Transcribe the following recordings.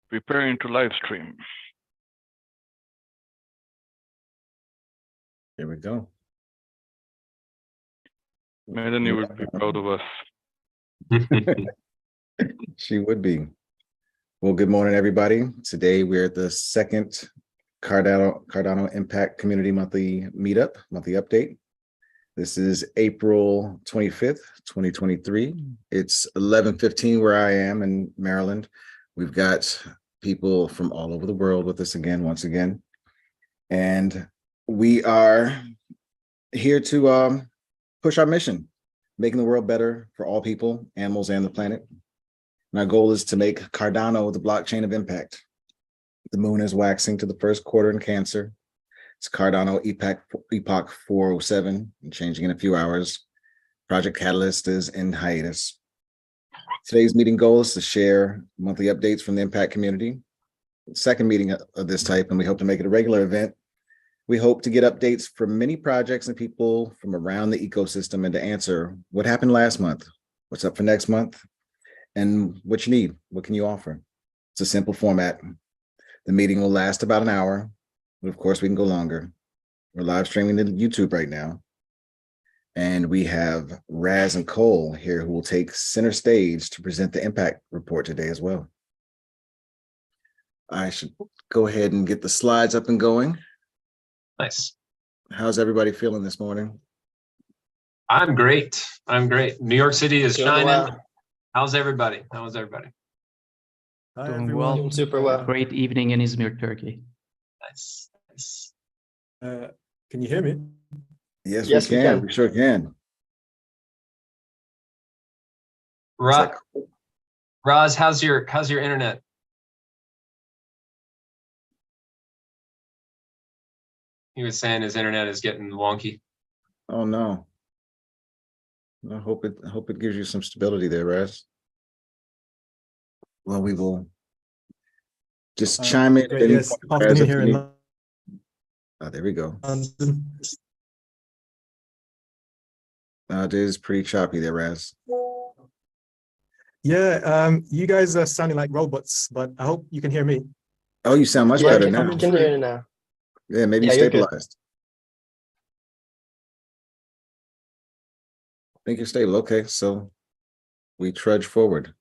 Preparing to live stream. Here we go. Melanie would be proud of us. She would be. Well, good morning, everybody. Today we're at the second Cardano Impact Community Monthly Meetup, monthly update. This is April 25th, 2023. It's 11:15 where I am in Maryland. We've got people from all over the world with us again, once again. And we are here to push our mission, making the world better for all people, animals, and the planet. And our goal is to make Cardano the blockchain of impact. The moon is waxing to the first quarter in Cancer. It's Cardano Epoch 407 and changing in a few hours. Project Catalyst is in hiatus. Today's meeting goal is to share monthly updates from the impact community. Second meeting of this type, and we hope to make it a regular event. We hope to get updates from many projects and people from around the ecosystem and to answer what happened last month, what's up for next month, and what you need. What can you offer? It's a simple format. The meeting will last about an hour, but of course we can go longer. We're live streaming to YouTube right now. And we have Raz and Cole here who will take center stage to present the impact report today as well. I should go ahead and get the slides up and going. Nice. How's everybody feeling this morning? I'm great. I'm great. New York City is Doing shining. well. How's everybody? How's everybody? Hi, Doing everyone. well. Doing super well. Great evening in Izmir, Turkey. Nice. Nice. Can you hear me? Yes, Yes, we we can. can. We sure can. Raz, how's your internet? He was saying his internet is getting wonky. Oh no. I hope it gives you some stability there, Raz. Well, we will just chime in. Great, at any yes, point, Raz, afternoon if here you in need- Oh, there we go. London. It is pretty choppy there, Raz. Yeah, you guys are sounding like robots, but I hope you can hear me. Oh, you sound much Yeah, better I now. can hear you now. Yeah, maybe Yeah, you're good. stabilized. I think you're stable. Okay, so we trudge forward.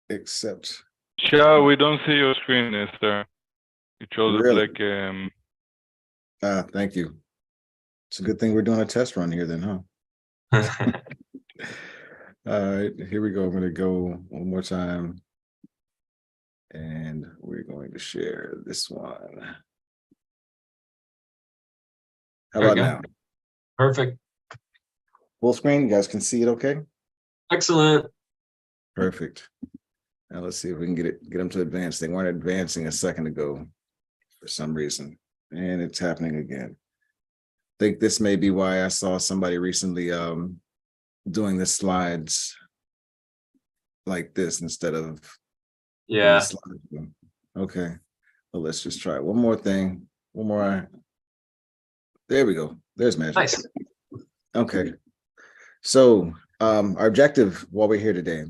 Except Shaah, we don't see your screen, Esther. It shows Really? a black. thank you. It's a good thing we're doing a test run here then, huh? All right, here we go. I'm gonna go one more time. And we're going to share this one. How There we about go. now? Perfect. Full screen, you guys can see it okay? Excellent. Perfect. Now let's see if we can get them to advance. They weren't advancing a second ago for some reason, and it's happening again. I think this may be why I saw somebody recently doing the slides like this instead of Yeah. Okay. Well, let's just try one more thing. One more. There we go. There's magic. Nice. Okay. So our objective while we're here today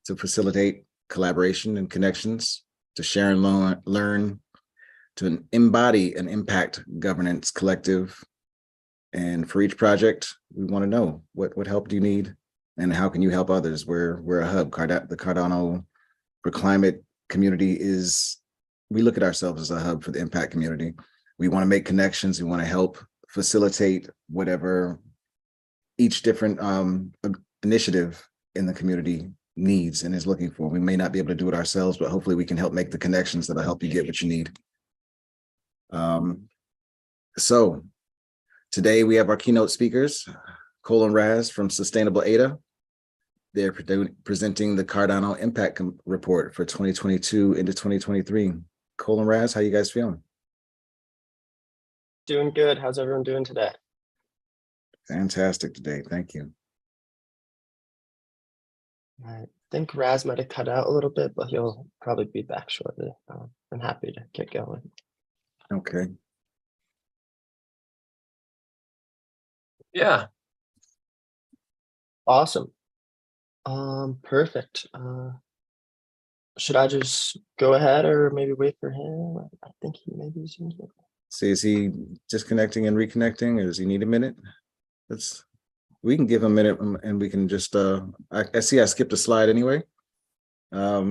to facilitate collaboration and connections, to share and learn, to embody an impact governance collective. And for each project, we want to know what help do you need and how can you help others? We're a hub. The Cardano4Climate community is, we look at ourselves as a hub for the impact community. We want to make connections. We want to help facilitate whatever each different initiative in the community needs and is looking for. We may not be able to do it ourselves, but hopefully we can help make the connections that'll help you get what you need. So today we have our keynote speakers, Cole and Raz from Sustainable ADA. They're presenting the Cardano Impact Report for 2022 into 2023. Cole and Raz, how you guys feeling? Doing good. How's everyone doing today? Fantastic today. Thank you. I think Raz might have cut out a little bit, but he'll probably be back shortly. I'm happy to get going. Okay. Yeah. Awesome. Perfect. Should I just go ahead or maybe wait for him? I think he maybe is in here. See, is he disconnecting and reconnecting, or does he need a minute? We can give him a minute and we can just, I see I skipped a slide anyway. I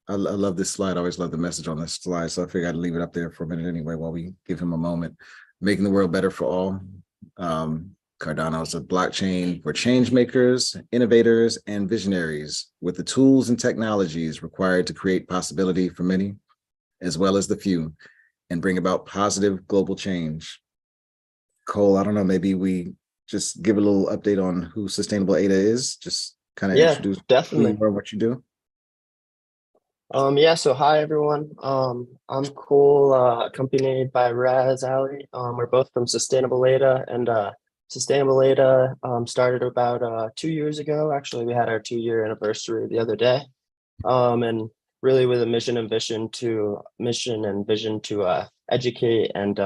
love this slide. I always love the message on this slide. So I figured I'd leave it up there for a minute anyway, while we give him a moment. Making the world better for all. Cardano is a blockchain for change makers, innovators, and visionaries with the tools and technologies required to create possibility for many, as well as the few, and bring about positive global change. Cole, I don't know, maybe we just give a little update on who Sustainable ADA is, just kind of introduce definitely. who you are, what you do. Yeah, so hi everyone. I'm Cole, accompanied by Razali. We're both from Sustainable ADA, and Sustainable ADA started about 2 years ago. Actually, we had our 2-year anniversary the other day. And really with a mission and vision to educate and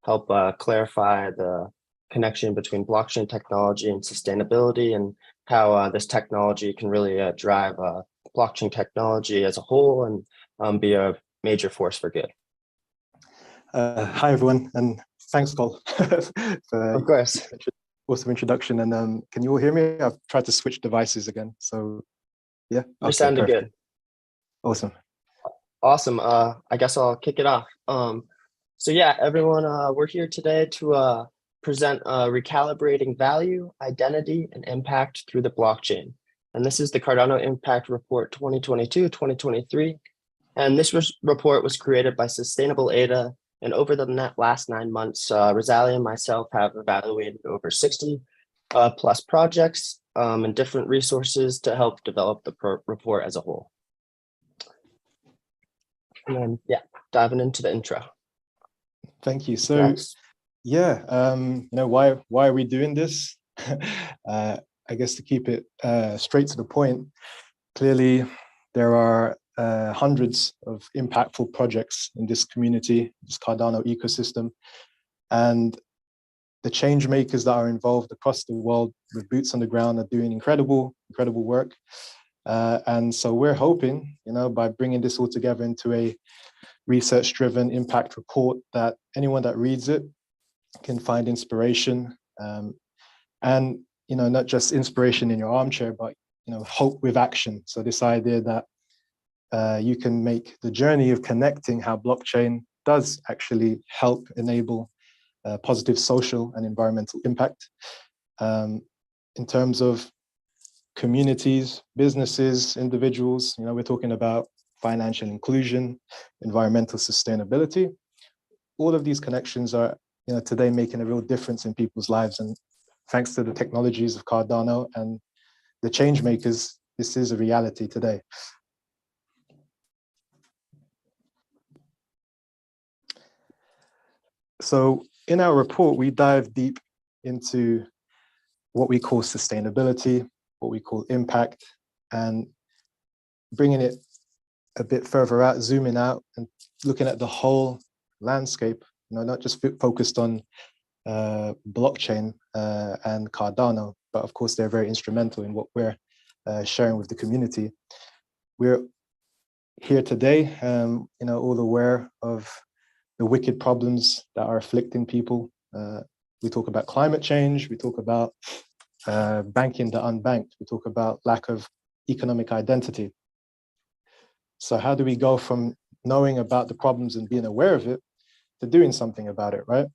help clarify the connection between blockchain technology and sustainability, and how this technology can really drive blockchain technology as a whole and be a major force for good. Hi, everyone, and thanks, Cole, for Of course. awesome introduction. And can you all hear me? I've tried to switch devices again. So yeah. You're sounding good. Awesome. Awesome. I guess I'll kick it off. So yeah, everyone, we're here today to present recalibrating value, identity, and impact through the blockchain. And this is the Cardano Impact Report 2022-2023. And this report was created by Sustainable ADA. And over the last 9 months, Razali and myself have evaluated over 60 plus projects and different resources to help develop the report as a whole. And then, yeah, diving into the intro. Thank you. So, yeah, why are we doing this? I guess to keep it straight to the point, clearly there are hundreds of impactful projects in this community, this Cardano ecosystem, and the change makers that are involved across the world with boots on the ground are doing incredible work. And so we're hoping, by bringing this all together into a research-driven impact report, that anyone that reads it can find inspiration, and not just inspiration in your armchair, but hope with action. So this idea that you can make the journey of connecting how blockchain does actually help enable positive social and environmental impact in terms of communities, businesses, individuals. We're talking about financial inclusion, environmental sustainability. All of these connections are today making a real difference in people's lives, and thanks to the technologies of Cardano and the change makers, this is a reality today. So in our report, we dive deep into what we call sustainability, what we call impact, and bringing it a bit further out, zooming out and looking at the whole landscape, not just focused on blockchain and Cardano, but of course they're very instrumental in what we're sharing with the community. We're here today, all aware of the wicked problems that are afflicting people. We talk about climate change, we talk about banking the unbanked, we talk about lack of economic identity. So how do we go from knowing about the problems and being aware of it to doing something about it, right?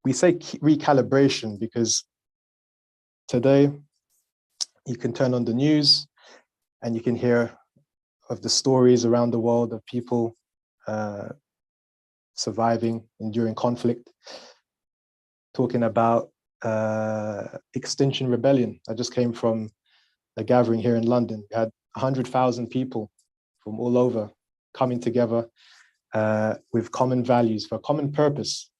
We say recalibration because today you can turn on the news and you can hear of the stories around the world of people surviving, enduring conflict, talking about Extinction Rebellion. I just came from a gathering here in London. We had 100,000 people from all over coming together with common values for a common purpose,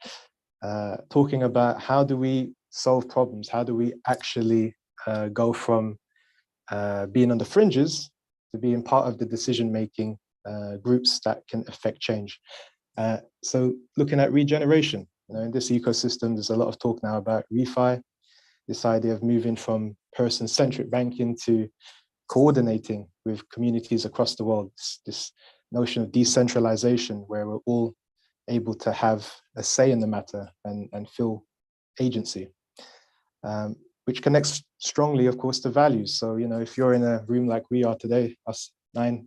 talking about how do we solve problems, how do we actually go from being on the fringes to being part of the decision-making groups that can affect change. So looking at regeneration, in this ecosystem, there's a lot of talk now about refi. this idea of moving from person-centric banking to coordinating with communities across the world, this notion of decentralization, where we're all able to have a say in the matter and feel agency, which connects strongly, of course, to values. So, you know, if you're in a room like we are today, us 9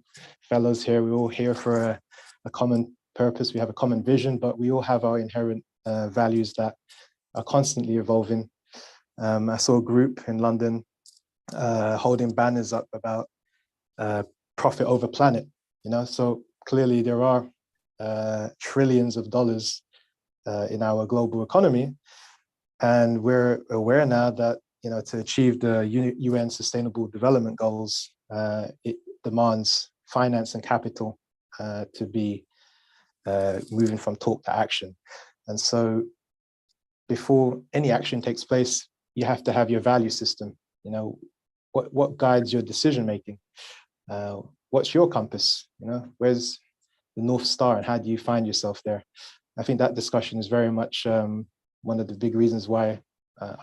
fellows here, we're all here for a common purpose, we have a common vision, but we all have our inherent values that are constantly evolving. I saw a group in London holding banners up about profit over planet, you know, so clearly there are trillions of dollars in our global economy, and we're aware now that, you know, to achieve the UN Sustainable Development Goals, it demands finance and capital to be moving from talk to action. And so before any action takes place, you have to have your value system. You know, what guides your decision making? What's your compass? You know, where's the North Star and how do you find yourself there? I think that discussion is very much one of the big reasons why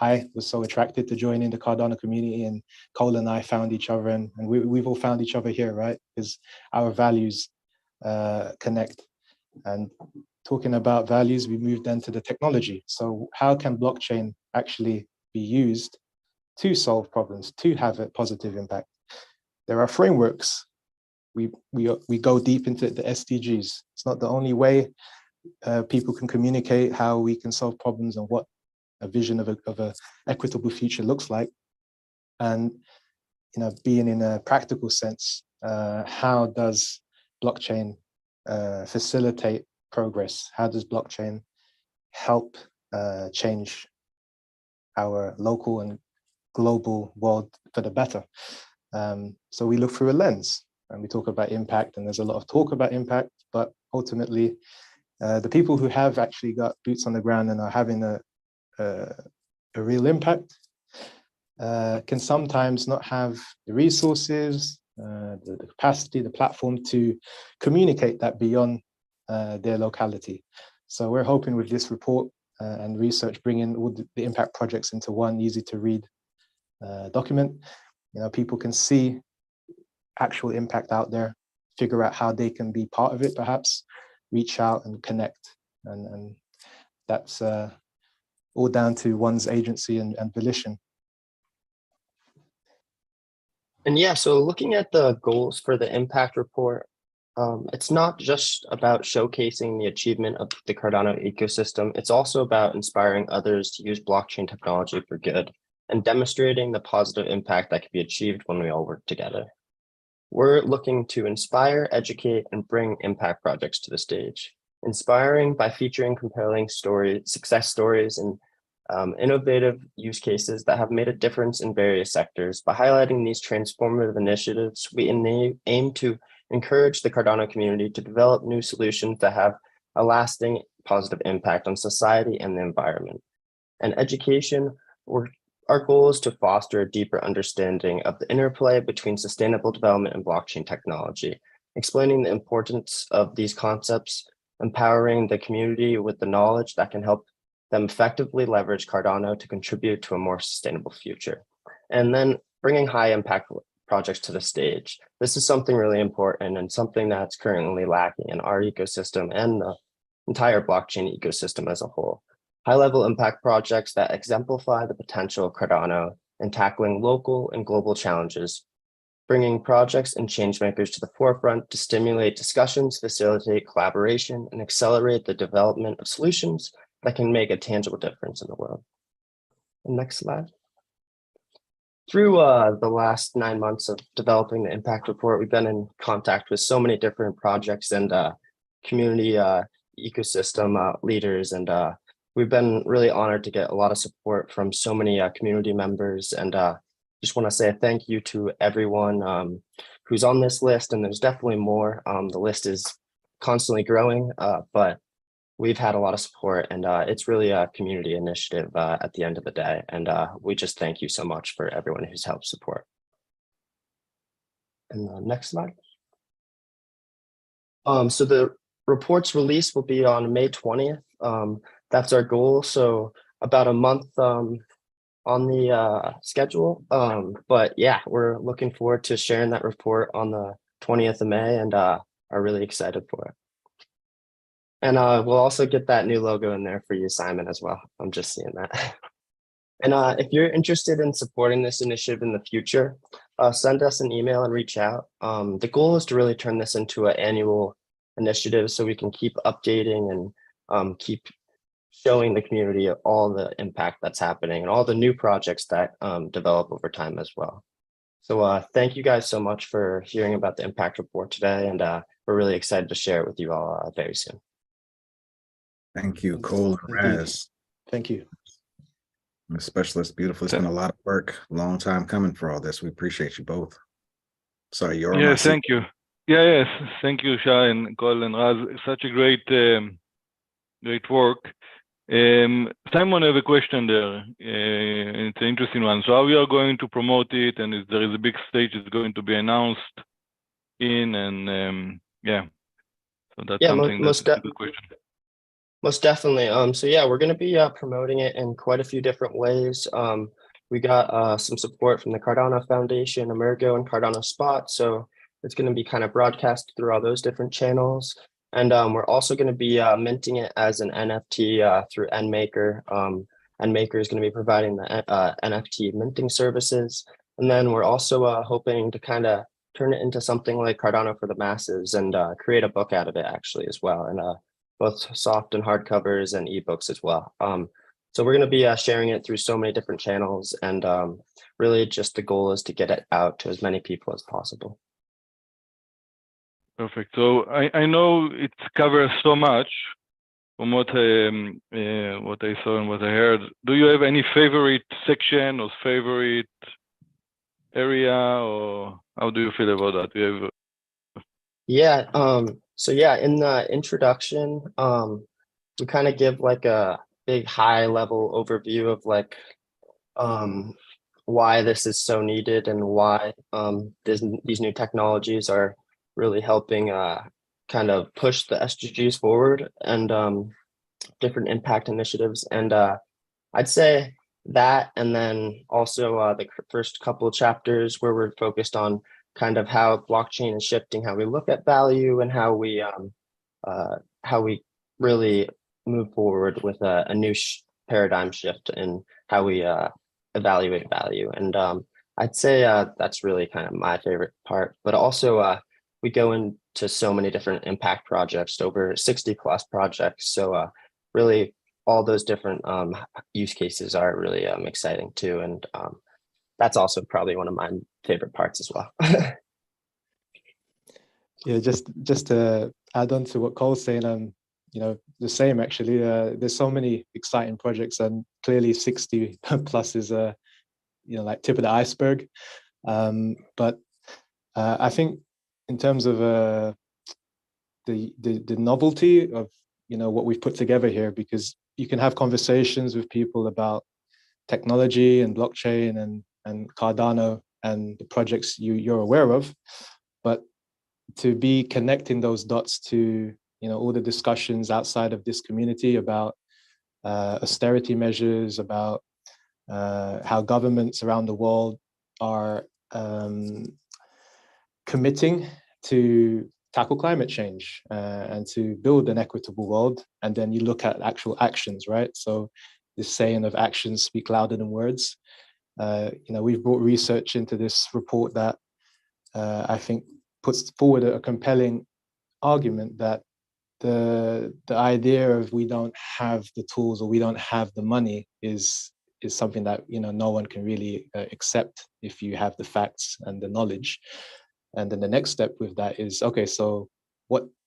I was so attracted to joining the Cardano community, and Cole and I found each other, and we've all found each other here, right? Because our values connect. And talking about values, we moved then to the technology. So how can blockchain actually be used to solve problems, to have a positive impact? There are frameworks. We go deep into the SDGs. It's not the only way people can communicate how we can solve problems and what a vision of a equitable future looks like. And, you know, being in a practical sense, how does blockchain facilitate progress? How does blockchain help change our local and global world for the better? So we look through a lens and we talk about impact, and there's a lot of talk about impact, but ultimately the people who have actually got boots on the ground and are having a real impact can sometimes not have the resources, the capacity, the platform to communicate that beyond their locality. So we're hoping with this report and research, bringing all the impact projects into one easy to read document. You know, people can see actual impact out there, figure out how they can be part of it, perhaps reach out and connect. And that's all down to one's agency and volition. And yeah, so looking at the goals for the impact report, it's not just about showcasing the achievement of the Cardano ecosystem. It's also about inspiring others to use blockchain technology for good and demonstrating the positive impact that can be achieved when we all work together. We're looking to inspire, educate, and bring impact projects to the stage. Inspiring by featuring compelling success stories, and innovative use cases that have made a difference in various sectors. By highlighting these transformative initiatives, we aim to encourage the Cardano community to develop new solutions that have a lasting positive impact on society and the environment. And education, our goal is to foster a deeper understanding of the interplay between sustainable development and blockchain technology, explaining the importance of these concepts, empowering the community with the knowledge that can help them effectively leverage Cardano to contribute to a more sustainable future. And then bringing high impact projects to the stage. This is something really important and something that's currently lacking in our ecosystem and the entire blockchain ecosystem as a whole. High-level impact projects that exemplify the potential of Cardano in tackling local and global challenges, bringing projects and change makers to the forefront to stimulate discussions, facilitate collaboration, and accelerate the development of solutions that can make a tangible difference in the world. Next slide. Through the last 9 months of developing the impact report, we've been in contact with so many different projects and community ecosystem leaders, and we've been really honored to get a lot of support from so many community members, and just want to say thank you to everyone who's on this list, and there's definitely more. The list is constantly growing, but we've had a lot of support, and it's really a community initiative at the end of the day, and we just thank you so much for everyone who's helped support. And the next slide. So the report's release will be on May 20th. That's our goal. So about a month on the schedule. But yeah, we're looking forward to sharing that report on the 20th of May and are really excited for it. And we'll also get that new logo in there for you, Simon, as well. I'm just seeing that. And if you're interested in supporting this initiative in the future, send us an email and reach out. The goal is to really turn this into an annual initiative so we can keep updating and keep showing the community all the impact that's happening and all the new projects that develop over time as well. So thank you guys so much for hearing about the impact report today, and we're really excited to share it with you all very soon. Thank you, Cole and Raz. Thank you. The specialist, beautiful. It's been a lot of work, long time coming for all this. We appreciate you both. Sorry, Yoram. Yeah, thank you. Yeah, yes, thank you, Shaah and Cole and Raz. Such a great, great work. Simon, I have a question there. It's an interesting one. So how we are going to promote it, and if there is a big stage it's going to be announced in, and yeah, so that's something that's a good question. Most definitely. So yeah, we're going to be promoting it in quite a few different ways. We got some support from the Cardano Foundation, Emergo, and Cardano Spot. So it's going to be kind of broadcast through all those different channels. And we're also going to be minting it as an NFT through NMaker. NMaker is going to be providing the NFT minting services. And then we're also hoping to kind of turn it into something like Cardano for the masses and create a book out of it actually as well. And both soft and hard covers and ebooks as well. So we're going to be sharing it through so many different channels, and really just the goal is to get it out to as many people as possible. Perfect. So I know it covers so much from what I saw and what I heard. Do you have any favorite section or favorite area, or how do you feel about that? Do you have... Yeah. So yeah, in the introduction, we kind of give like a big high level overview of like why this is so needed and why these new technologies are really helping kind of push the SDGs forward and different impact initiatives. And I'd say that, and then also the first couple of chapters where we're focused on kind of how blockchain is shifting, how we look at value, and how we really move forward with a new paradigm shift in how we evaluate value. And I'd say that's really kind of my favorite part. But also we go into so many different impact projects, over 60 plus projects. So really all those different use cases are really exciting too. And that's also probably one of my favorite parts as well. Yeah, just to add on to what Cole's saying, the same actually. There's so many exciting projects, and clearly 60 plus is like tip of the iceberg. But I think in terms of the novelty of what we've put together here, because you can have conversations with people about technology and blockchain and Cardano and the projects you're aware of, but to be connecting those dots to all the discussions outside of this community about austerity measures, about how governments around the world are committing to tackle climate change and to build an equitable world. And then you look at actual actions, right? So this saying of actions speak louder than words. We've brought research into this report that I think puts forward a compelling argument that the idea of we don't have the tools or we don't have the money is something that no one can really accept if you have the facts and the knowledge. And then the next step with that is, okay, so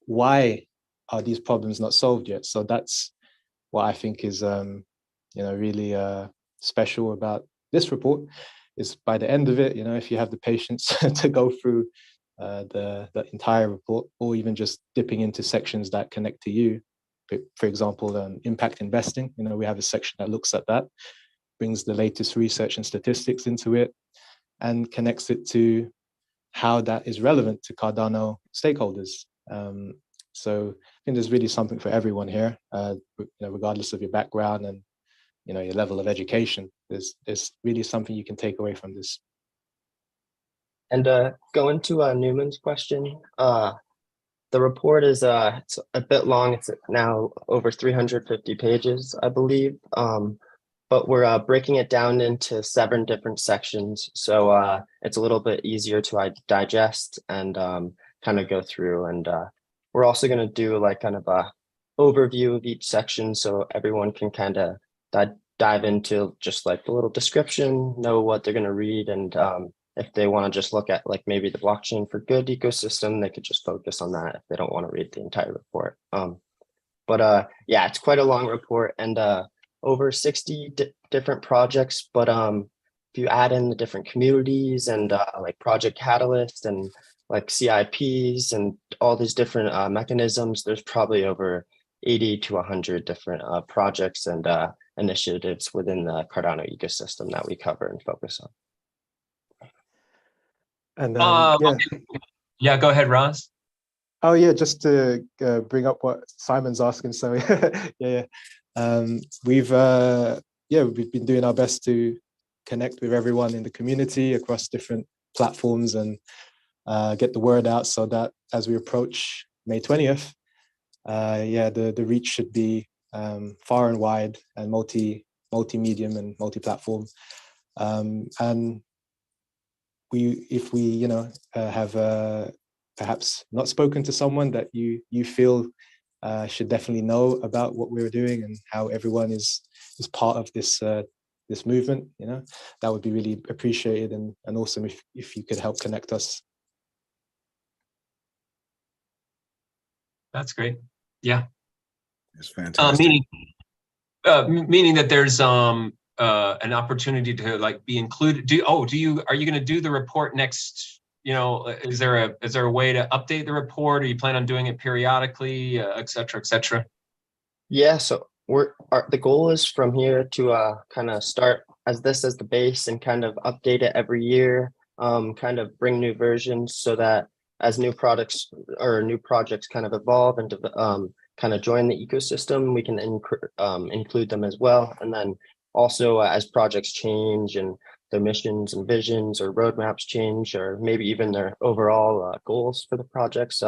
why are these problems not solved yet? So that's what I think is really special about this report, is by the end of it, if you have the patience to go through the entire report, or even just dipping into sections that connect to you. For example, impact investing, we have a section that looks at that, brings the latest research and statistics into it, and connects it to how that is relevant to Cardano stakeholders. So I think there's really something for everyone here, regardless of your background and your level of education. there's really something you can take away from this. And going to Newman's question, the report is it's a bit long. It's now over 350 pages, I believe. But we're breaking it down into 7 different sections, so it's a little bit easier to digest and kind of go through. And we're also going to do like kind of a overview of each section, so everyone can kind of dive into just like the little description, know what they're going to read, and if they want to just look at like maybe the blockchain for good ecosystem, they could just focus on that if they don't want to read the entire report. But yeah, it's quite a long report, and over 60 different projects. But if you add in the different communities and like Project Catalyst and like CIPs and all these different mechanisms, there's probably over 80 to 100 different projects and initiatives within the Cardano ecosystem that we cover and focus on. And yeah, go ahead, Raz. Oh yeah, just to bring up what Simon's asking. So yeah. We've been doing our best to connect with everyone in the community across different platforms and get the word out, so that as we approach May 20th, the reach should be far and wide and multi-medium and multi-platform. And if we have perhaps not spoken to someone that you feel should definitely know about what we're doing and how everyone is part of this movement, that would be really appreciated and awesome if you could help connect us. That's great. Yeah, it's fantastic. Meaning that there's an opportunity to like be included. Are you going to do the report next? Is there a way to update the report? Or you plan on doing it periodically, et cetera, et cetera? Yeah, so the goal is from here to kind of start as the base and kind of update it every year, kind of bring new versions so that as new products or new projects kind of evolve and kind of join the ecosystem, we can include them as well. And then also as projects change and their missions and visions or roadmaps change, or maybe even their overall goals for the projects,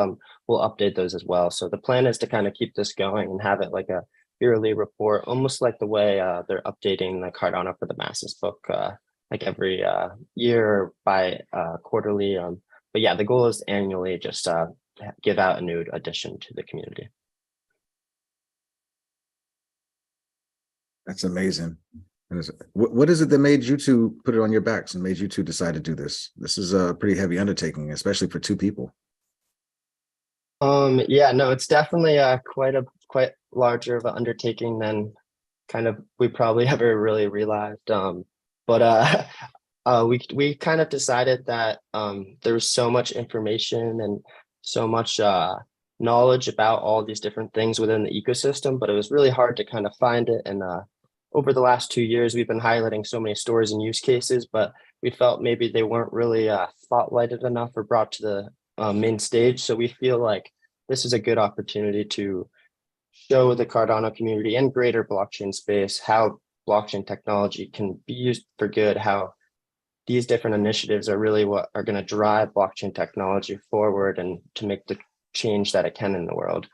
we'll update those as well. So the plan is to kind of keep this going and have it like a yearly report, almost like the way they're updating the Cardano for the Masses book, like every year by quarterly. But yeah, the goal is annually just give out a new addition to the community. That's amazing. What is it that made you two put it on your backs and made you two decide to do this? This is a pretty heavy undertaking, especially for 2 people. Yeah, no, it's definitely quite larger of an undertaking than kind of we probably ever really realized. But we kind of decided that there was so much information and so much knowledge about all these different things within the ecosystem, but it was really hard to kind of find it. And over the last 2 years, we've been highlighting so many stories and use cases, but we felt maybe they weren't really spotlighted enough or brought to the main stage. So we feel like this is a good opportunity to show the Cardano community and greater blockchain space how blockchain technology can be used for good, how these different initiatives are really what are going to drive blockchain technology forward and to make the change that it can in the world.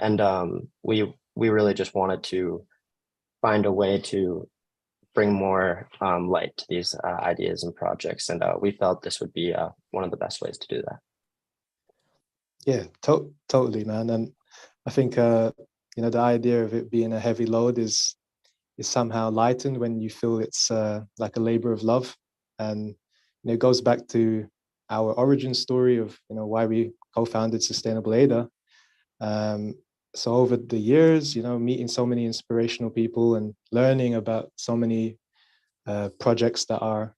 And we really just wanted to find a way to bring more light to these ideas and projects. And we felt this would be one of the best ways to do that. Yeah, totally, man. And I think, the idea of it being a heavy load is somehow lightened when you feel it's like a labor of love. And it goes back to our origin story of, why we co-founded Sustainable ADA. So over the years, meeting so many inspirational people and learning about so many projects that are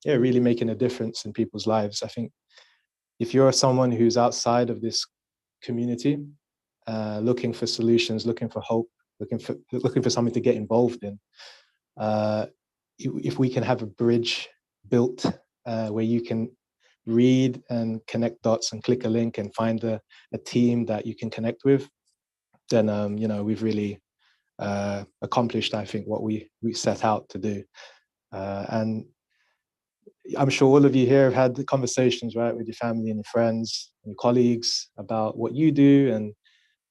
really making a difference in people's lives. I think if you're someone who's outside of this community, looking for solutions, looking for hope, looking for something to get involved in, if we can have a bridge built where you can read and connect dots and click a link and find a team that you can connect with, then we've really accomplished, I think, what we set out to do. And I'm sure all of you here have had conversations, right, with your family and your friends and your colleagues about what you do and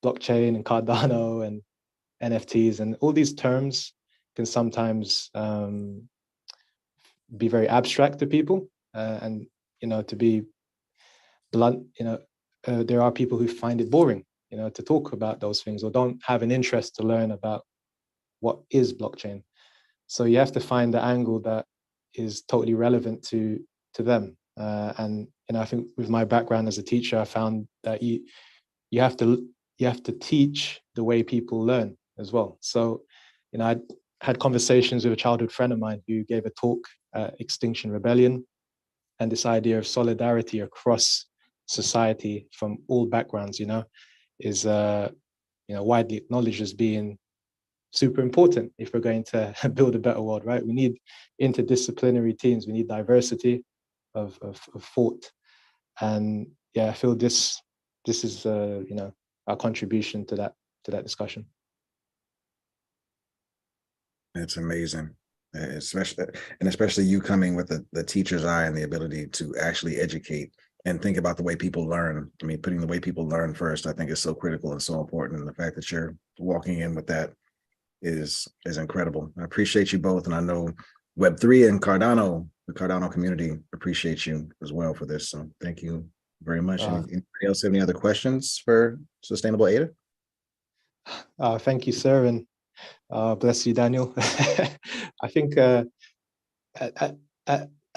blockchain and Cardano and NFTs, and all these terms can sometimes be very abstract to people. And, to be blunt, there are people who find it boring, to talk about those things, or don't have an interest to learn about what is blockchain. So you have to find the angle that is totally relevant to them. And I think with my background as a teacher, I found that you have to teach the way people learn as well. So I had conversations with a childhood friend of mine who gave a talk at Extinction Rebellion, and this idea of solidarity across society from all backgrounds, is widely acknowledged as being super important if we're going to build a better world, right? We need interdisciplinary teams. We need diversity of thought, and I feel this is our contribution to that discussion. It's amazing, especially you coming with the teacher's eye and the ability to actually educate and think about the way people learn. I mean, putting the way people learn first, I think, is so critical and so important. And the fact that you're walking in with that is incredible. I appreciate you both, and I know Web3 and Cardano, the Cardano community, appreciate you as well for this. So thank you very much. Anybody else have any other questions for Sustainable ADA? Thank you, sir, and bless you, Daniel. I think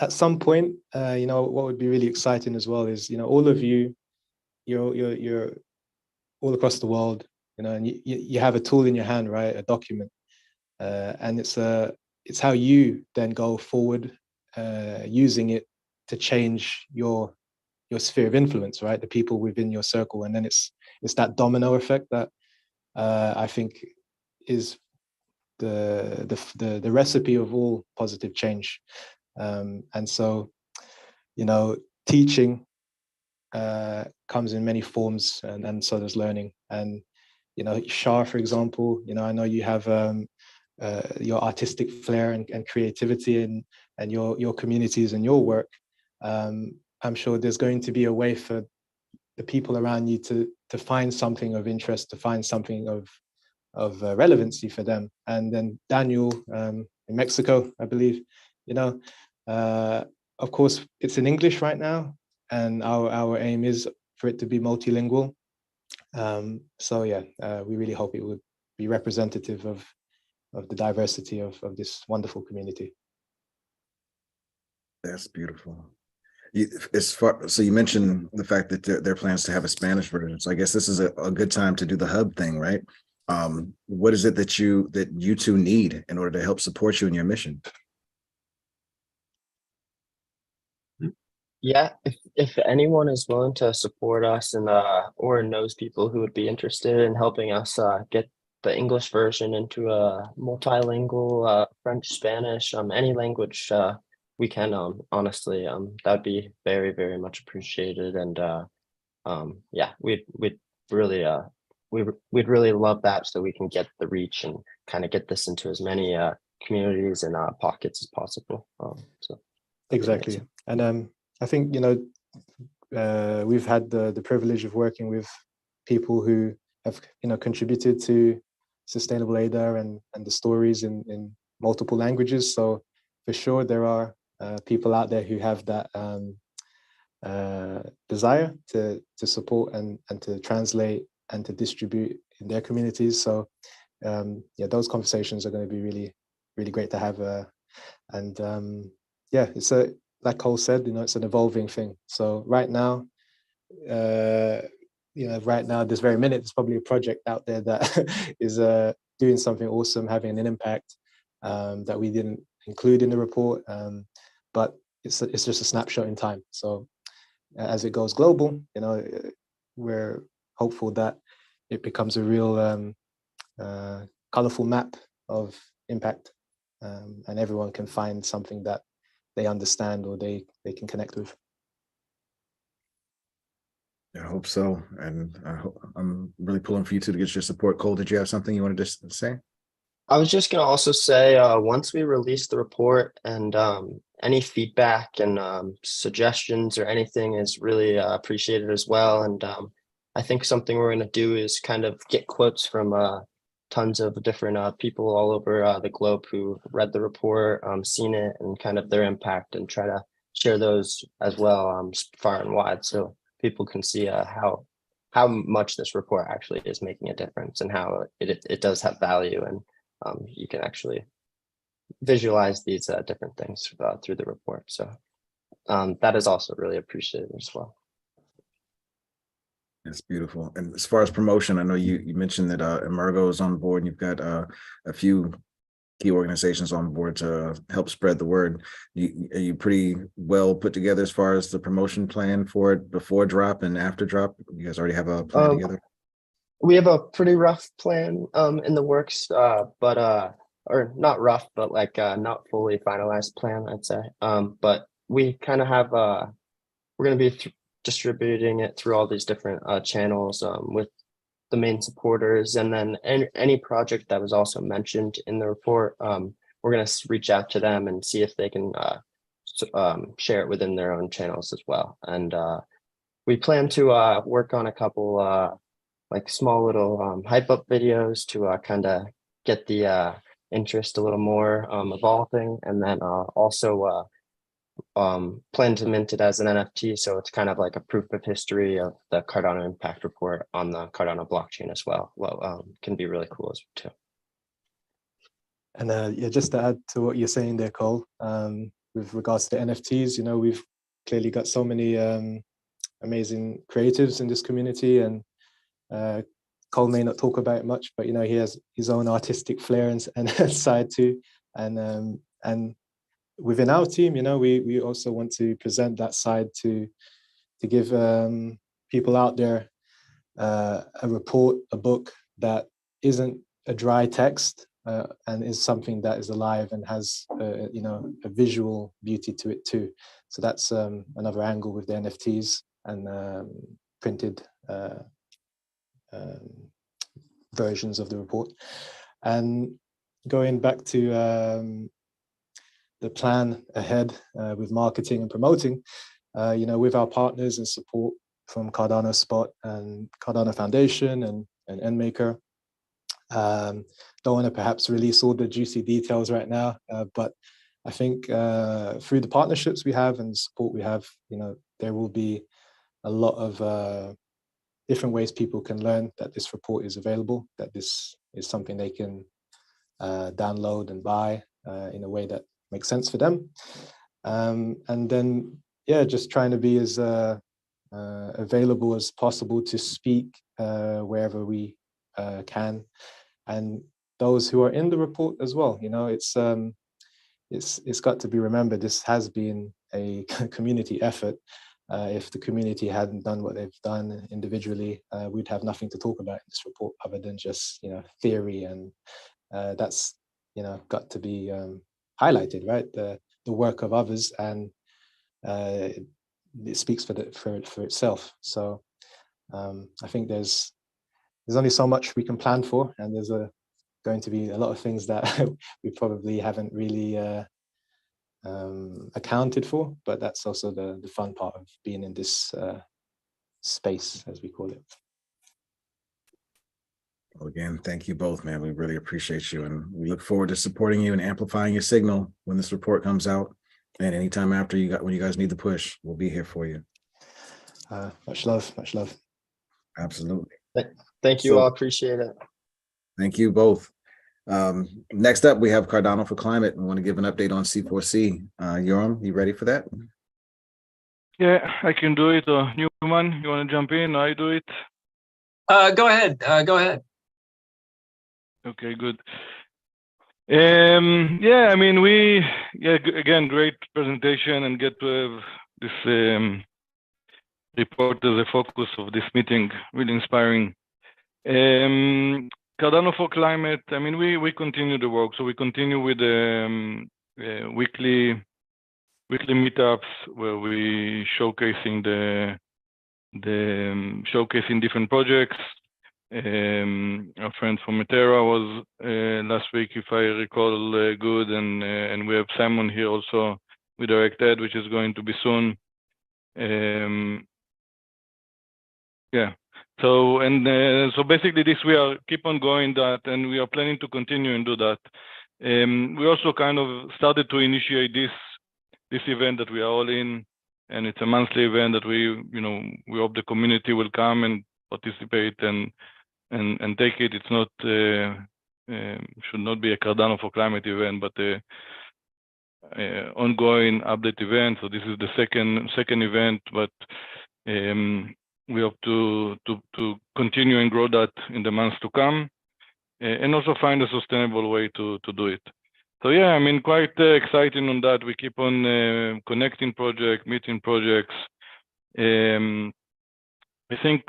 at some point, what would be really exciting as well is, all of you, you're all across the world, and you have a tool in your hand, right? A document, and it's how you then go forward, using it to change your sphere of influence, right? The people within your circle, and then it's that domino effect that I think is the recipe of all positive change. And so, teaching comes in many forms, and so does learning. And Shaah, for example, I know you have your artistic flair and creativity and your communities and your work. I'm sure there's going to be a way for the people around you to find something of interest, to find something of relevancy for them. And then Daniel, in Mexico, I believe, of course, it's in English right now, and our aim is for it to be multilingual. So we really hope it would be representative of the diversity of this wonderful community. That's beautiful. So you mentioned the fact that there are plans to have a Spanish version. So I guess this is a good time to do the hub thing, right? What is it that you two need in order to help support you in your mission? Yeah, if anyone is willing to support us and or knows people who would be interested in helping us get the English version into a multilingual French, Spanish, any language we can, honestly, that'd be very, very much appreciated. And we'd really love that, so we can get the reach and kind of get this into as many communities and pockets as possible. So exactly. And I think we've had the privilege of working with people who have contributed to Sustainable ADA and the stories in multiple languages. So for sure there are people out there who have that desire to support and to translate and to distribute in their communities. So those conversations are going to be really, really great to have. It's like Cole said, it's an evolving thing. So right now, this very minute, there's probably a project out there that is doing something awesome, having an impact that we didn't include in the report, but it's just a snapshot in time. So as it goes global, we're hopeful that it becomes a real colorful map of impact, and everyone can find something that they understand or they can connect with. I hope so, and I'm really pulling for you two to get your support. Cole, did you have something you wanted to say? I was just going to also say, once we release the report and any feedback and suggestions or anything is really appreciated as well. And I think something we're going to do is kind of get quotes from tons of different people all over the globe who read the report, seen it, and kind of their impact, and try to share those as well, far and wide, so people can see how much this report actually is making a difference and how it does have value, and you can actually visualize these different things through the report. So that is also really appreciated as well. That's beautiful. And as far as promotion, I know you mentioned that Emergo is on board, and you've got a few key organizations on board to help spread the word. Are you pretty well put together as far as the promotion plan for it before drop and after drop? You guys already have a plan together? We have a pretty rough plan in the works, but or not rough, but like not fully finalized plan, I'd say. But we kind of have we're going to be distributing it through all these different channels with the main supporters, and then any project that was also mentioned in the report, we're going to reach out to them and see if they can share it within their own channels as well. And we plan to work on a couple like small little hype up videos to kind of get the interest a little more evolving, and then also plan to mint it as an NFT, so it's kind of like a proof of history of the Cardano impact report on the Cardano blockchain as well. Can be really cool as well too. And yeah, just to add to what you're saying there, Cole, with regards to NFTs, you know, we've clearly got so many amazing creatives in this community, and Cole may not talk about it much, but you know, he has his own artistic flair and side too, and within our team, you know, we also want to present that side to give people out there a report, a book that isn't a dry text and is something that is alive and has you know, a visual beauty to it too. So that's another angle with the NFTs and printed versions of the report. And going back to the plan ahead with marketing and promoting, you know, with our partners and support from Cardano Spot and Cardano Foundation and NMaker. Don't want to perhaps release all the juicy details right now, but I think through the partnerships we have and support we have, you know, there will be a lot of different ways people can learn that this report is available, that this is something they can download and buy in a way that makes sense for them. And then, yeah, just trying to be as available as possible to speak wherever we can. And those who are in the report as well, you know, it's got to be remembered, this has been a community effort. If the community hadn't done what they've done individually, we'd have nothing to talk about in this report other than just, you know, theory, and that's, you know, got to be highlighted, right? The work of others, and it speaks for itself. So I think there's only so much we can plan for, and there's going to be a lot of things that we probably haven't really accounted for, but that's also the fun part of being in this space, as we call it. Well, again, thank you both, man. We really appreciate you, and we look forward to supporting you and amplifying your signal when this report comes out. And anytime after when you guys need the push, we'll be here for you. Much love, much love. Absolutely. Thank you all, appreciate it. Thank you both. Next up, we have Cardano4Climate. We want to give an update on C4C. Yoram, you ready for that? Yeah, I can do it. Newman, you want to jump in? I do it. Go ahead. Go ahead. Okay, good. Yeah, I mean, again, great presentation, and get to have this report as a focus of this meeting, really inspiring. Cardano4Climate, I mean, we continue the work. So we continue with weekly meetups where we showcasing showcasing different projects. Our friend from Metera was last week, if I recall good, and we have Simon here also with Direct Ed, which is going to be soon. Yeah. So so basically, this we are keep on going that, and we are planning to continue and do that. We also kind of started to initiate this event that we are all in, and it's a monthly event that we hope the community will come and participate and take it. It's not should not be a Cardano4Climate event, but a ongoing update event. So this is the second event, but we hope to continue and grow that in the months to come, and also find a sustainable way to do it. So yeah, I mean, quite exciting on that. We keep on connecting projects, meeting projects. I think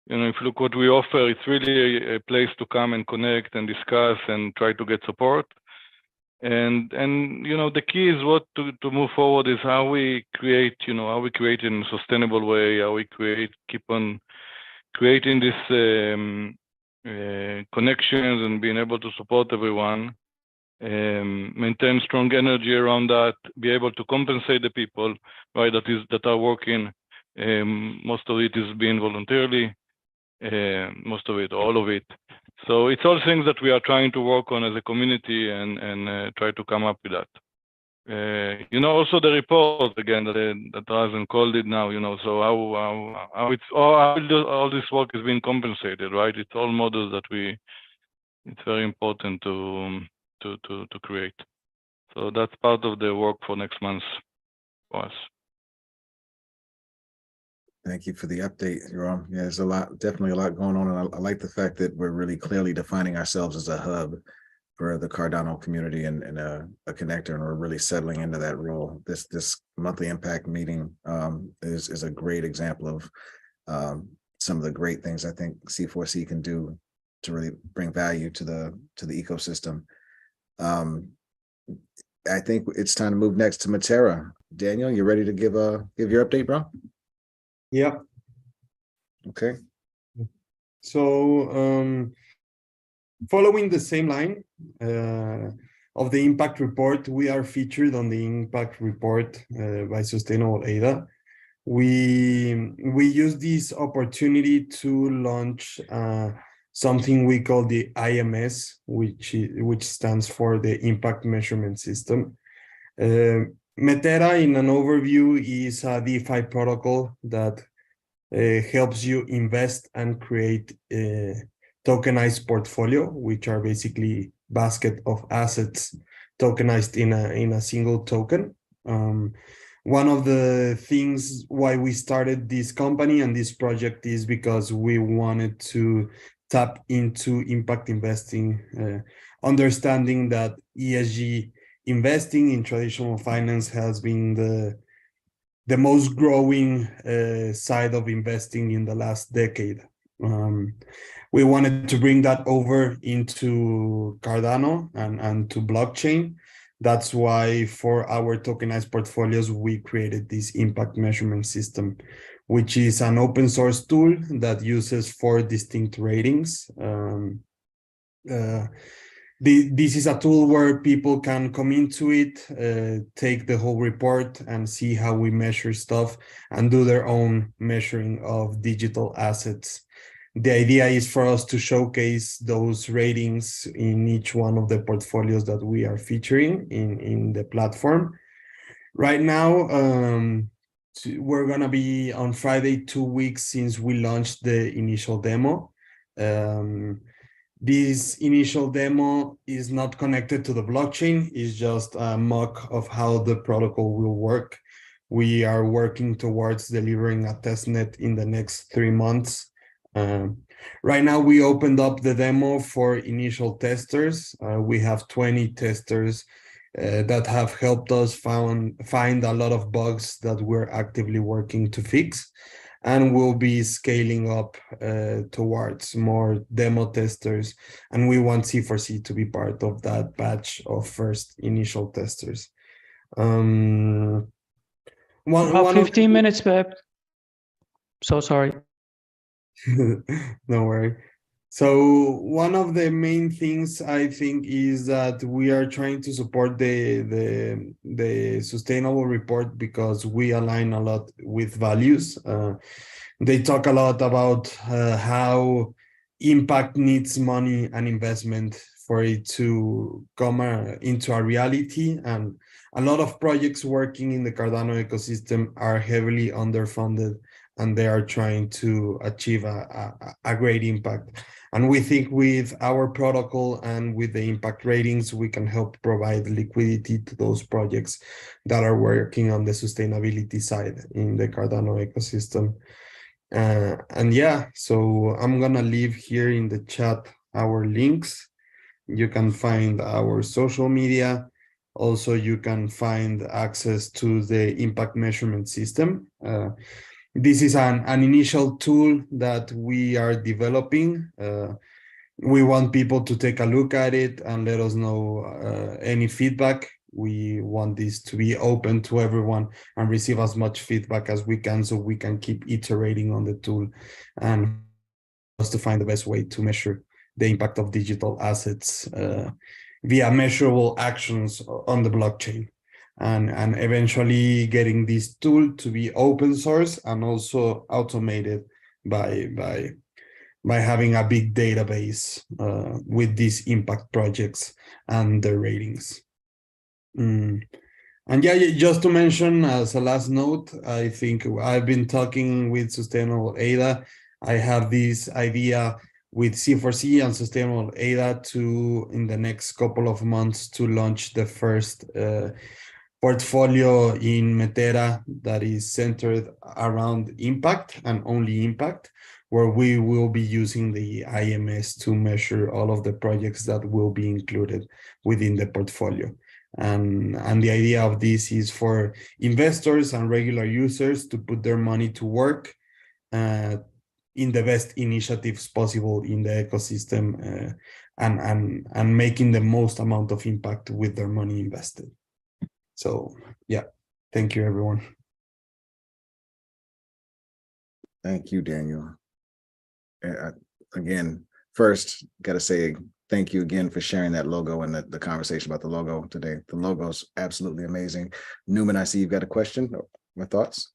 if you look what we offer, it's really a place to come and connect and discuss and try to get support. And the key is what to move forward is how we create, in a sustainable way, how we keep on creating this connections and being able to support everyone, maintain strong energy around that, be able to compensate the people, right, that are working. Most of it is being voluntarily, most of it, all of it. So it's all things that we are trying to work on as a community and try to come up with that. Also the report again that Raz and Cole did now. So how all this work is being compensated, right? It's all models that it's very important to create. So that's part of the work for next month for us. Thank you for the update, Yoram. Yeah, there's definitely a lot going on, and I like the fact that we're really clearly defining ourselves as a hub for the Cardano community and a connector, and we're really settling into that role. This monthly impact meeting is a great example of some of the great things I think C4C can do to really bring value to the ecosystem. I think it's time to move next to Metera. Daniel, you ready to give your update, bro? Yeah. Okay. So following the same line of the impact report, we are featured on the impact report by Sustainable ADA. We use this opportunity to launch something we call the IMS, which stands for the Impact Measurement System. Metera, in an overview, is a DeFi protocol that helps you invest and create a tokenized portfolio, which are basically basket of assets tokenized in a single token. One of the things why we started this company and this project is because we wanted to tap into impact investing, understanding that ESG investing in traditional finance has been the most growing side of investing in the last decade. We wanted to bring that over into Cardano and to blockchain. That's why for our tokenized portfolios, we created this impact measurement system, which is an open source tool that uses 4 distinct ratings. This is a tool where people can come into it, take the whole report and see how we measure stuff and do their own measuring of digital assets. The idea is for us to showcase those ratings in each one of the portfolios that we are featuring in the platform. Right now, we're going to be on Friday 2 weeks since we launched the initial demo. This initial demo is not connected to the blockchain. It's just a mock of how the protocol will work. We are working towards delivering a testnet in the next 3 months. Right now, we opened up the demo for initial testers. We have 20 testers that have helped us find a lot of bugs that we're actively working to fix. And we'll be scaling up towards more demo testers. And we want C4C to be part of that batch of first initial testers. About 15 minutes, Pep. So sorry. Don't worry. So one of the main things I think is that we are trying to support the sustainable report because we align a lot with values. They talk a lot about how impact needs money and investment for it to come into a reality, and a lot of projects working in the Cardano ecosystem are heavily underfunded, and they are trying to achieve a great impact. And we think with our protocol and with the impact ratings, we can help provide liquidity to those projects that are working on the sustainability side in the Cardano ecosystem. And yeah, so I'm gonna leave here in the chat our links. You can find our social media. Also, you can find access to the impact measurement system. This is an initial tool that we are developing. We want people to take a look at it and let us know any feedback. We want this to be open to everyone and receive as much feedback as we can so we can keep iterating on the tool and us to find the best way to measure the impact of digital assets via measurable actions on the blockchain. And eventually getting this tool to be open source and also automated by having a big database with these impact projects and their ratings. And yeah, just to mention as a last note, I think I've been talking with Sustainable ADA. I have this idea with C4C and Sustainable ADA to, in the next couple of months, to launch the first portfolio in Metera that is centered around impact and only impact, where we will be using the IMS to measure all of the projects that will be included within the portfolio. And the idea of this is for investors and regular users to put their money to work in the best initiatives possible in the ecosystem and making the most amount of impact with their money invested. So yeah, thank you, everyone. Thank you, Daniel. Again, first, got to say thank you again for sharing that logo and the conversation about the logo today. The logo's absolutely amazing. Newman, I see you've got a question or thoughts?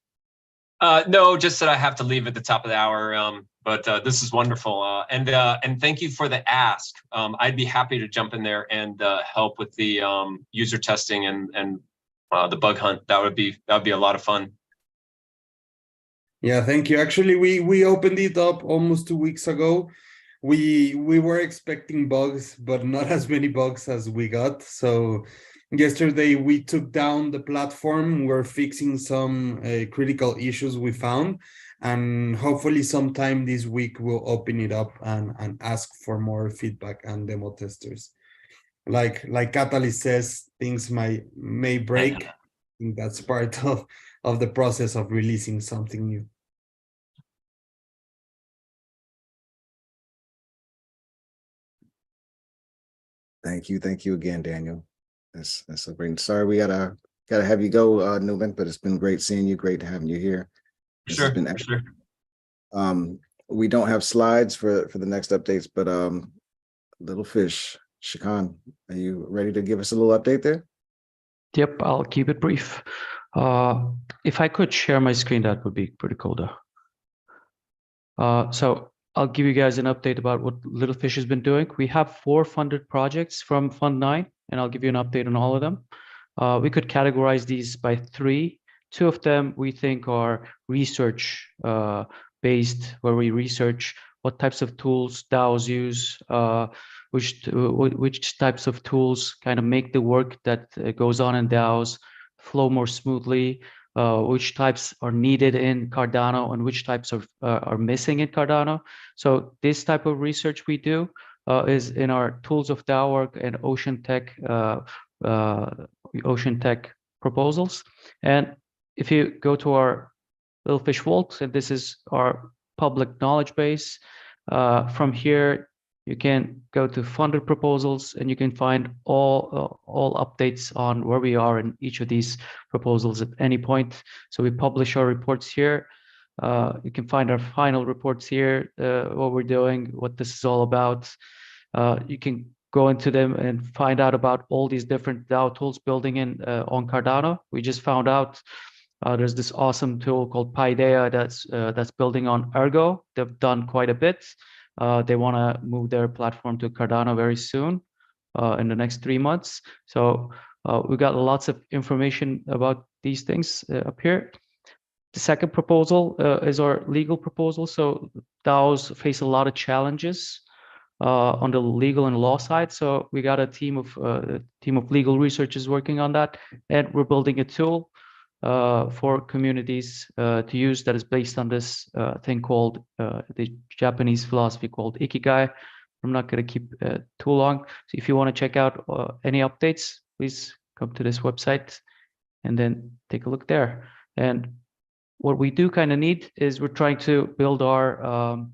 No, just that I have to leave at the top of the hour. But this is wonderful, and thank you for the ask. I'd be happy to jump in there and help with the user testing and the bug hunt. That would be a lot of fun. Yeah, thank you. Actually, we opened it up almost 2 weeks ago. We were expecting bugs, but not as many bugs as we got. So yesterday we took down the platform. We're fixing some critical issues we found, and hopefully sometime this week we'll open it up and ask for more feedback and demo testers. Like Catalyst says, things may break. That's part of the process of releasing something new. Thank you again, Daniel. That's so great. Sorry, we gotta have you go, Newman, but it's been great seeing you. Great having you here. Sure. We don't have slides for the next updates, but Littlefish, Chakhan, are you ready to give us a little update there? Yep, I'll keep it brief. If I could share my screen, that would be pretty cool though. So I'll give you guys an update about what Littlefish has been doing. We have 4 funded projects from Fund 9, and I'll give you an update on all of them. We could categorize these by 3. 2 of them we think are research based, where we research what types of tools DAOs use, which types of tools kind of make the work that goes on in DAOs flow more smoothly, which types are needed in Cardano and which types are missing in Cardano. So this type of research we do is in our Tools of DAO work and Ocean Tech proposals. And if you go to our Littlefish Vault, and this is our public knowledge base, from here you can go to funded proposals and you can find all updates on where we are in each of these proposals at any point. So we publish our reports here. You can find our final reports here, what we're doing, what this is all about. You can go into them and find out about all these different DAO tools building in on Cardano. We just found out there's this awesome tool called Paideia that's building on Ergo. They've done quite a bit. They want to move their platform to Cardano very soon, in the next 3 months. So we got lots of information about these things up here. The second proposal is our legal proposal. So DAOs face a lot of challenges on the legal and law side. So we got a team of legal researchers working on that, and we're building a tool for communities to use that is based on this thing called the Japanese philosophy called Ikigai. I'm not going to keep too long. So if you want to check out any updates, please come to this website and then take a look there. And what we do kind of need is we're trying to build our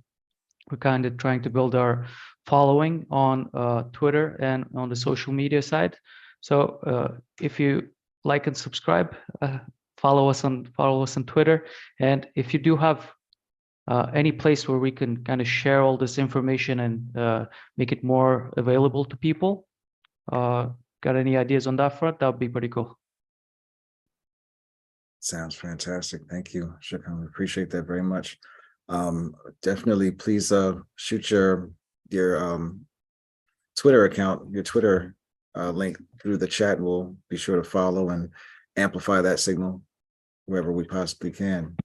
following on Twitter and on the social media side. So if you like and subscribe, follow us on Twitter. And if you do have any place where we can kind of share all this information and make it more available to people, got any ideas on that front? That would be pretty cool. Sounds fantastic. Thank you, Chakhan. We appreciate that very much. Definitely, please shoot your Twitter account, your Twitter link through the chat. We'll be sure to follow and amplify that signal wherever we possibly can.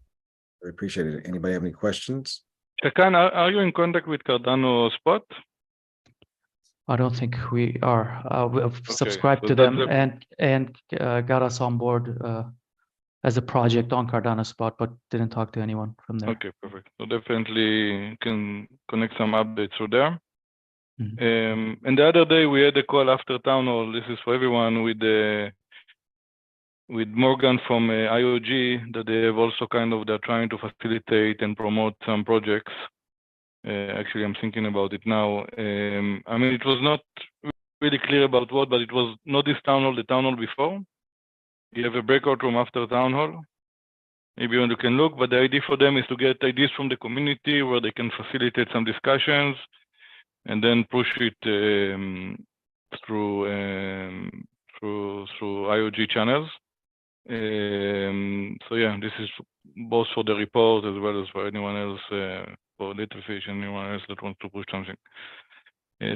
We appreciate it. Anybody have any questions? Chakhan, are you in contact with Cardano Spot? I don't think we are. We've subscribed to them and got us on board as a project on Cardano Spot, but didn't talk to anyone from there. Okay, perfect. So definitely can connect some updates through there. Mm-hmm. And the other day we had a call after town hall. This is for everyone with Morgan from IOG, that they have also they're trying to facilitate and promote some projects. Actually, I'm thinking about it now. I mean, it was not really clear about what, but it was not this town hall, the town hall before. You have a breakout room after town hall. Maybe you can look, but the idea for them is to get ideas from the community where they can facilitate some discussions and then push it through IOG channels. So yeah, this is both for the report as well as for anyone else, for Littlefish and anyone else that wants to push something.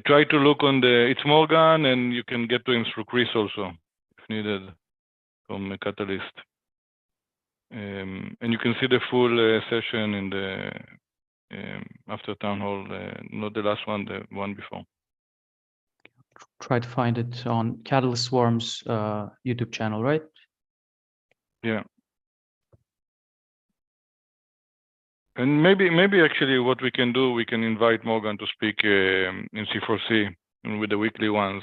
Try to look on it's Morgan, and you can get to him through Chris also, if needed, from Catalyst. And you can see the full session in the after town hall, not the last one, the one before. Try to find it on Catalyst Swarm's YouTube channel, right? Yeah. And maybe actually what we can do, we can invite Morgan to speak in C4C with the weekly ones,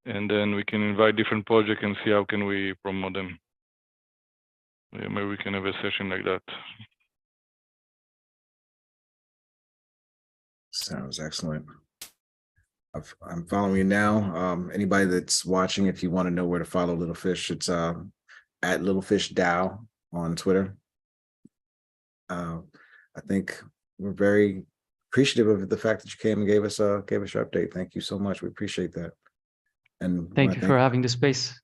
and then we can invite different projects and see how can we promote them. Yeah, maybe we can have a session like that. Sounds excellent. I'm following you now. Anybody that's watching, if you want to know where to follow Littlefish, it's at Littlefish DAO on Twitter. I think we're very appreciative of the fact that you came and gave us your update. Thank you so much. We appreciate that. And thank you for having the space.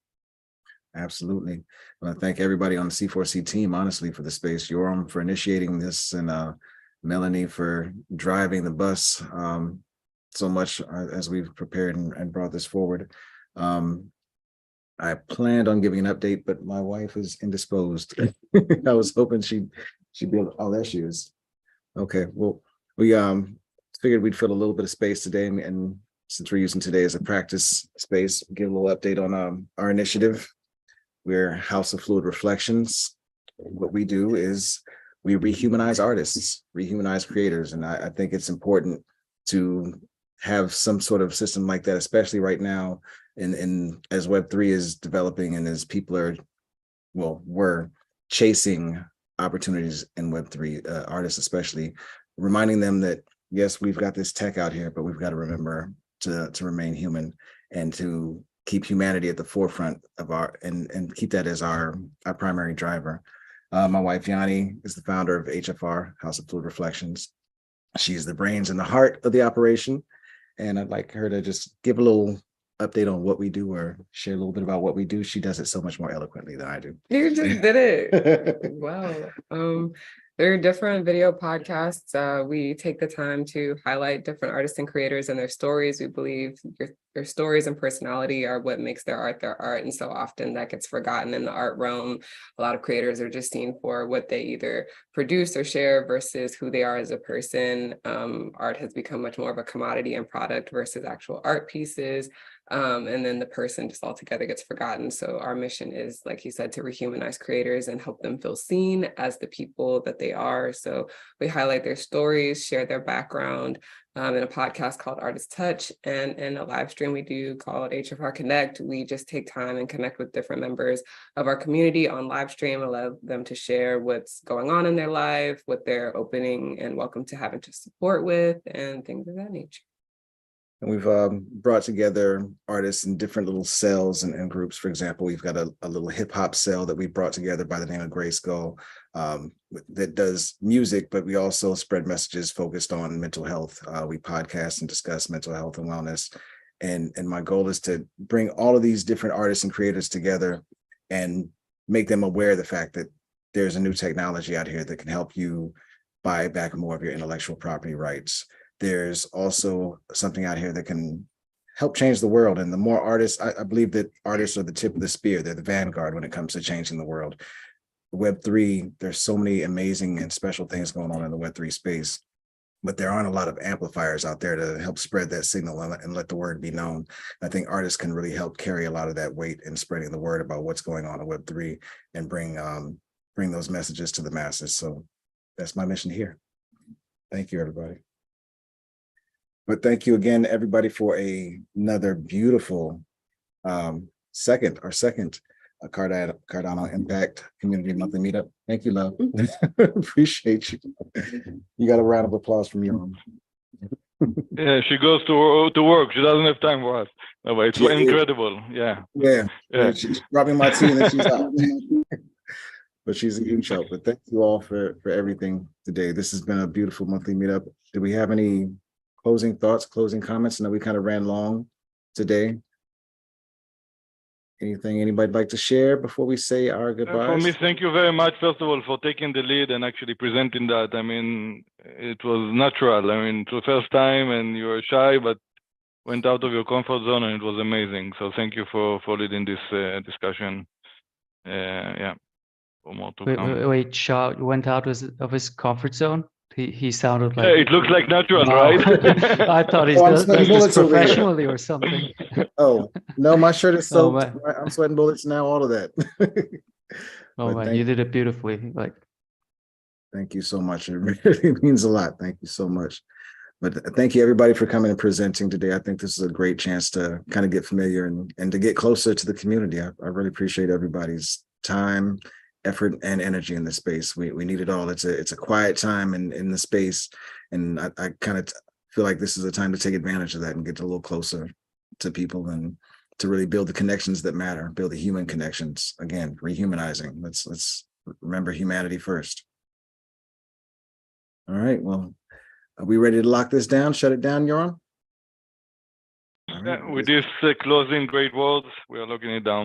Absolutely. I want to thank everybody on the C4C team, honestly, for the space. Yoram for initiating this, and Melanie for driving the bus so much as we've prepared and brought this forward. I planned on giving an update, but my wife is indisposed. I was hoping she'd be able to, oh, there she is. Okay, well, we figured we'd fill a little bit of space today, and since we're using today as a practice space, give a little update on our initiative. We're House of Fluid Reflections. What we do is we rehumanize artists, rehumanize creators, and I think it's important to have some sort of system like that, especially right now, in as Web3 is developing and as people we're chasing opportunities in Web3, artists especially, reminding them that yes, we've got this tech out here, but we've got to remember to remain human and to keep humanity at the forefront of and keep that as our primary driver. My wife, Yanni, is the founder of HFR, House of Fluid Reflections. She's the brains and the heart of the operation. And I'd like her to just give a little update on what we do or share a little bit about what we do. She does it so much more eloquently than I do. You just did it. Wow. There are different video podcasts. We take the time to highlight different artists and creators and their stories. We believe your stories and personality are what makes their art. And so often that gets forgotten in the art realm. A lot of creators are just seen for what they either produce or share versus who they are as a person. Art has become much more of a commodity and product versus actual art pieces. And then the person just altogether gets forgotten. So our mission is, like you said, to rehumanize creators and help them feel seen as the people that they are. So we highlight their stories, share their background in a podcast called Artist Touch, and in a live stream we do called HFR Connect. We just take time and connect with different members of our community on live stream, allow them to share what's going on in their life, what they're opening and welcome to having to support with, and things of that nature. And we've brought together artists in different little cells and groups. For example, we've got a little hip hop cell that we brought together by the name of Gray Skull that does music, but we also spread messages focused on mental health. We podcast and discuss mental health and wellness. And my goal is to bring all of these different artists and creators together and make them aware of the fact that there's a new technology out here that can help you buy back more of your intellectual property rights. There's also something out here that can help change the world. And the more artists, I believe that artists are the tip of the spear. They're the vanguard when it comes to changing the world. Web3, there's so many amazing and special things going on in the Web3 space, but there aren't a lot of amplifiers out there to help spread that signal and let the word be known. I think artists can really help carry a lot of that weight in spreading the word about what's going on in Web3 and bring those messages to the masses. So that's my mission here. Thank you, everybody. But thank you again, everybody, for another beautiful second Cardano Impact Community Monthly Meetup. Thank you, love. Appreciate you. You got a round of applause from Yoram. Yeah, she goes to work. She doesn't have time for us. No, but it's incredible. Yeah. She brought me my tea and then she's out. But she's a huge help. But thank you all for everything today. This has been a beautiful monthly meetup. Do we have any closing thoughts, closing comments? I know we kind of ran long today. Anything anybody like to share before we say our goodbyes? For me, thank you very much, first of all, for taking the lead and actually presenting that. I mean, it was natural. I mean, it was the first time and you were shy, but went out of your comfort zone and it was amazing. So thank you for leading this discussion. Yeah, for more to come. Wait, Shaah went out of his comfort zone? He sounded like... Yeah, it looks like natural, wow. Right? I thought he does this professionally or something. Oh, no, my shirt is soaked. I'm sweating bullets now, all of that. Oh, man, you did it beautifully. Thank you so much. It really means a lot. Thank you so much. But thank you, everybody, for coming and presenting today. I think this is a great chance to kind of get familiar and to get closer to the community. I really appreciate everybody's time, effort, and energy in this space. We need it all. It's a quiet time in the space, and I kind of feel like this is a time to take advantage of that and get a little closer to people and to really build the connections that matter, build the human connections. Again, rehumanizing. Let's remember humanity first. All right. Well, are we ready to lock this down? Shut it down, Yoram? With this closing great words, we are locking it down.